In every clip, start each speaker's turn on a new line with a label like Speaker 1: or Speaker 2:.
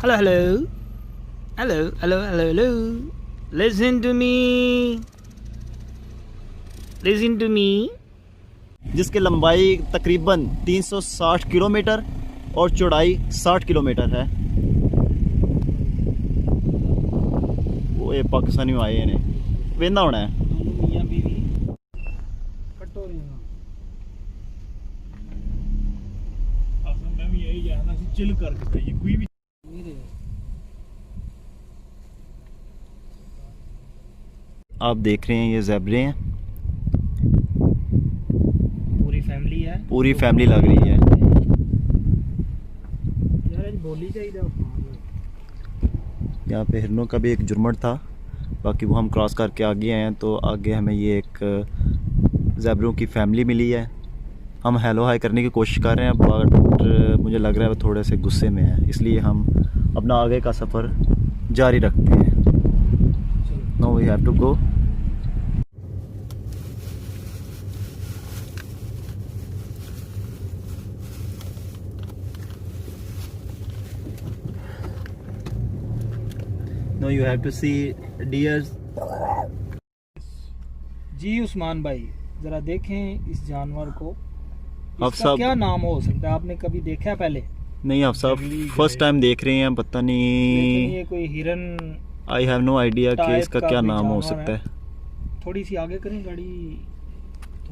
Speaker 1: Hello, hello. Hello, hello, hello, hello. Listen to me. Listen to me.
Speaker 2: जिसकी लंबाई तकरीबन 360 kilometre और चौड़ाई 60 किलोमीटर है। वो ये पाकिस्तानी में आए ने वेंदा होना है।
Speaker 3: मैं भी यही जाना सी चिल करके चाहिए कोई भी।
Speaker 2: आप देख रहे हैं ये ज़ेब्रे हैं,
Speaker 1: पूरी फैमिली है।
Speaker 2: पूरी फैमिली लग रही है।
Speaker 1: यार बोली चाहिए।
Speaker 2: यहाँ पे हिरनों का भी एक जुर्मट था, बाकी वो हम क्रॉस करके आगे आए हैं तो आगे हमें ये एक ज़ेब्रों की फैमिली मिली है। हम हेलो हाई करने की कोशिश कर रहे हैं बट मुझे लग रहा है वो थोड़े से गुस्से में है, इसलिए हम अपना आगे का सफ़र जारी रखते हैं। No we have to go. No you have to see dears.
Speaker 1: जी उस्मान भाई, जरा देखें इस जानवर को।
Speaker 2: आप
Speaker 1: इसका
Speaker 2: सब
Speaker 1: क्या नाम हो सकता है? आपने कभी देखा है पहले?
Speaker 2: नहीं, आप सब फर्स्ट टाइम देख रहे हैं, पता
Speaker 1: लेकिन
Speaker 2: नहीं।
Speaker 1: ये कोई हिरन
Speaker 2: आई हैव नो आइडिया कि
Speaker 1: टाइप
Speaker 2: इसका
Speaker 1: का
Speaker 2: क्या
Speaker 1: कोई
Speaker 2: नाम हो
Speaker 1: जानवर
Speaker 2: सकता है।
Speaker 1: थोड़ी सी आगे करें गाड़ी,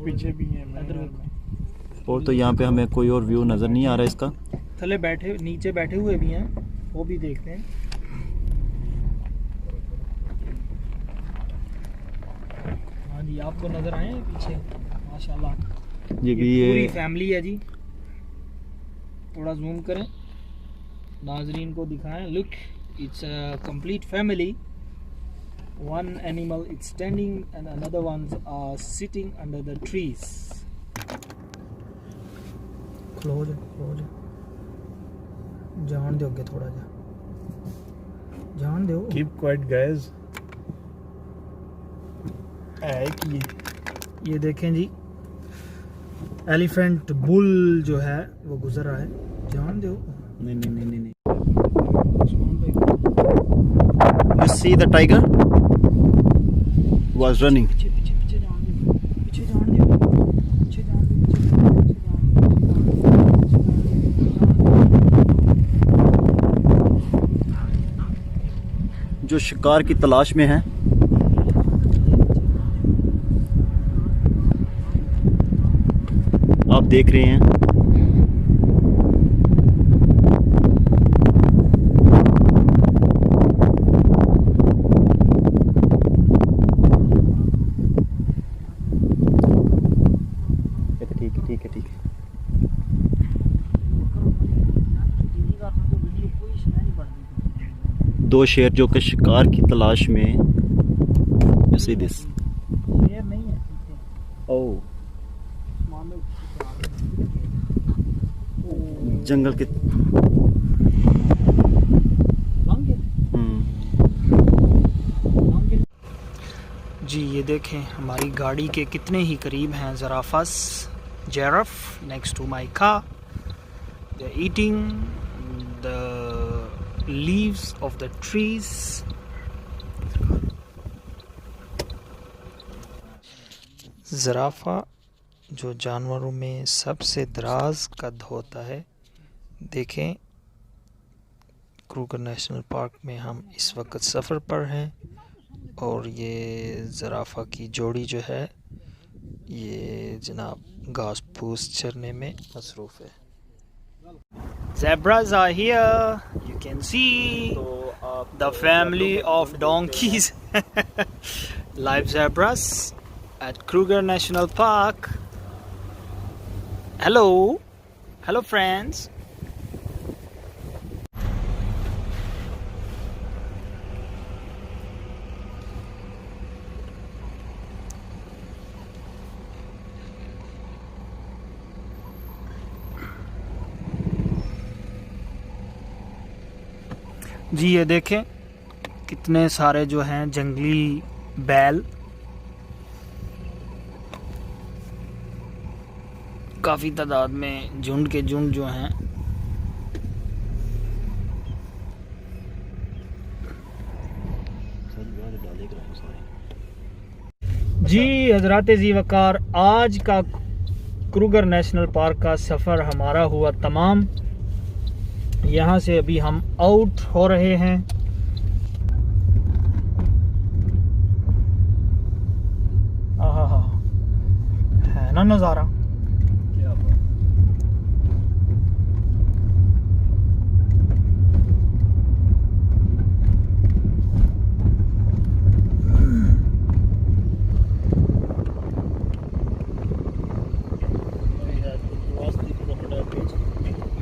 Speaker 3: पीछे भी है
Speaker 1: इधर देखो।
Speaker 2: और तो यहाँ पे हमें कोई और व्यू नज़र नहीं आ रहा इसका।
Speaker 1: थले बैठे नीचे बैठे हुए भी हैं, वो भी देखते हैं। हाँ जी, आपको नजर आए हैं पीछे? माशाल्लाह,
Speaker 2: ये भी
Speaker 1: पूरी
Speaker 2: ये
Speaker 1: फैमिली है जी। थोड़ा जूम करें, नाजरीन को दिखाएं। Look, it's a complete family. One animal is standing and another ones are sitting under the trees. खलो जा जान दो अगे, थोड़ा जा जान दो।
Speaker 3: Keep quiet guys. है कि
Speaker 1: ये देखें जी, एलिफेंट बुल जो है वो गुजर रहा है। जान दो।
Speaker 2: नहीं नहीं नहीं नहीं।
Speaker 1: उस्मान भाई,
Speaker 2: You see the tiger was running.
Speaker 1: पीछे पीछे पीछे जान दो, पीछे जान दो, पीछे जान दो, पीछे जान दो,
Speaker 2: जो शिकार की तलाश में है। आप देख रहे हैं ठीक है ठीक है। दो शेर जो कि शिकार की तलाश में। You see this?
Speaker 1: ये नहीं है पीछे।
Speaker 2: Oh,
Speaker 1: मान लो
Speaker 2: जंगल के
Speaker 1: जी। ये देखें, हमारी गाड़ी के कितने ही करीब हैं giraffes, giraffe next to my car. They eating the leaves of the trees. ज़राफ़ा जो जानवरों में सबसे दराज कद होता है। देखें, क्रूगर नेशनल पार्क में हम इस वक्त सफ़र पर हैं और ये ज़राफ़ा की जोड़ी जो है ये जनाब घास फूस चरने में मसरूफ़ है। Zebras are here. You can see the family of donkeys. Live zebras at Kruger National Park. Hello, hello friends. जी ये देखें, कितने सारे जो हैं जंगली बैल, काफ़ी तादाद में झुंड के झुंड जो हैं जी हजरात जी वकार, आज का क्रूगर नेशनल पार्क का सफ़र हमारा हुआ तमाम। यहाँ से अभी हम आउट हो रहे हैं। आहा, है ना नज़ारा।
Speaker 3: क्या बात।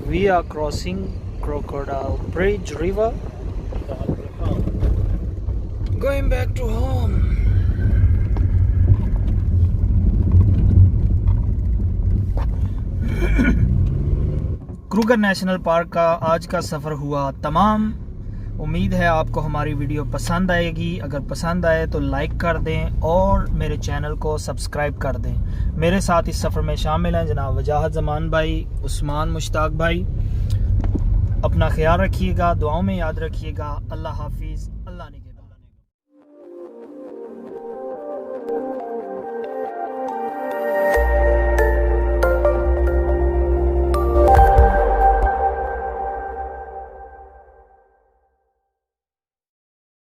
Speaker 1: We are crossing Crocodile Bridge River, going back to home. Kruger national park का आज का सफ़र हुआ तमाम। उम्मीद है आपको हमारी वीडियो पसंद आएगी। अगर पसंद आए तो लाइक कर दें और मेरे चैनल को सब्सक्राइब कर दें। मेरे साथ इस सफ़र में शामिल हैं जनाब वजाहत ज़मान भाई, उस्मान मुश्ताक भाई। अपना ख्याल रखिएगा, दुआओं में याद रखिएगा। अल्लाह हाफिज़, अल्लाह निगहबान।